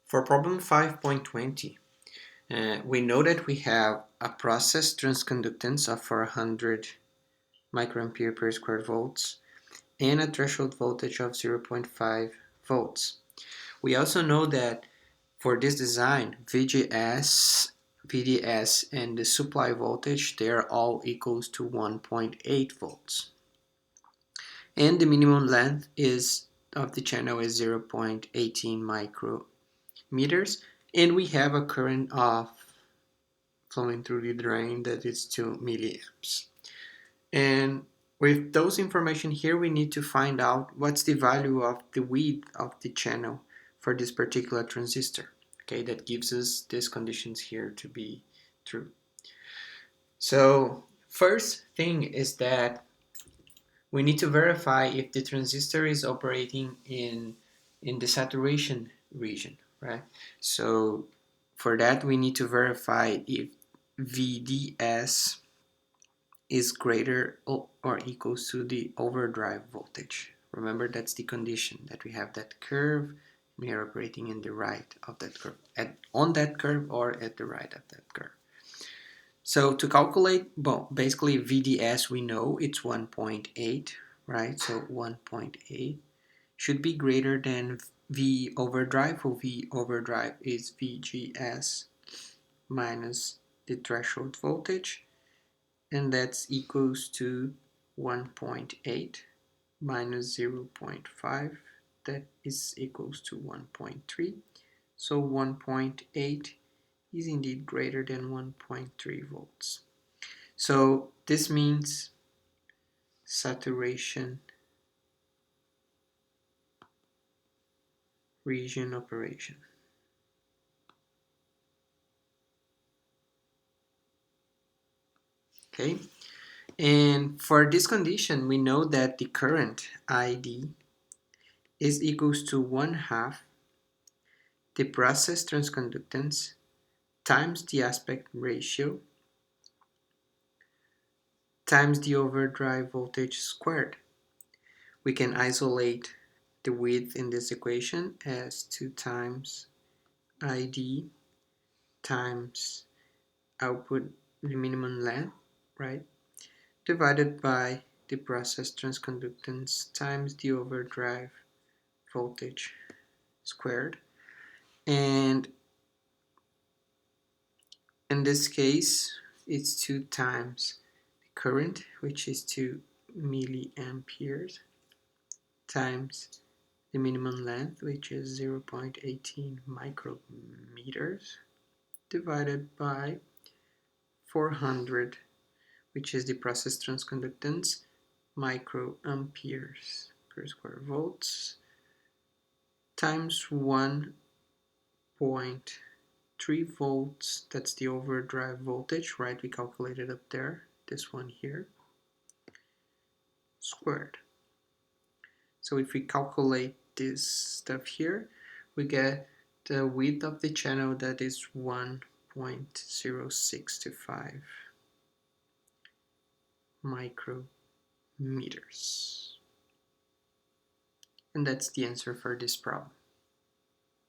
For problem 5.20, we know that we have a process transconductance of 400 microampere per square volts and a threshold voltage of 0.5 volts. We also know that for this design, VGS, VDS, and the supply voltage, they are all equals to 1.8 volts. And the minimum length of the channel is 0.18 micrometers, and we have a current of flowing through the drain that is 2 milliamps. And with those information here, we need to find out what's the value of the width of the channel for this particular transistor. Okay, that gives us these conditions here to be true. So first thing is that we need to verify if the transistor is operating in the saturation region, right? So for that, we need to verify if VDS is greater or equals to the overdrive voltage. Remember, that's the condition, that we have that curve, and we are operating in the right of that curve, on that curve or at the right of that curve. So to calculate, well, basically VDS, we know it's 1.8, right? So 1.8 should be greater than V overdrive, or V overdrive is VGS minus the threshold voltage, and that's equals to 1.8 minus 0.5, that is equals to 1.3. So 1.8 is indeed greater than 1.3 volts. So this means saturation region operation. Okay, and for this condition, we know that the current ID is equals to 1/2 the process transconductance times the aspect ratio times the overdrive voltage squared. We can isolate the width in this equation as 2 times ID times output, the minimum length, right, divided by the process transconductance times the overdrive voltage squared. And in this case, it's 2 times the current, which is 2 milliamperes, times the minimum length, which is 0.18 micrometers, divided by 400, which is the process transconductance, microamperes per square volts, times 1.3 volts, that's the overdrive voltage, right? We calculated up there, this one here, squared. So if we calculate this stuff here, we get the width of the channel that is 1.065 micrometers. And that's the answer for this problem.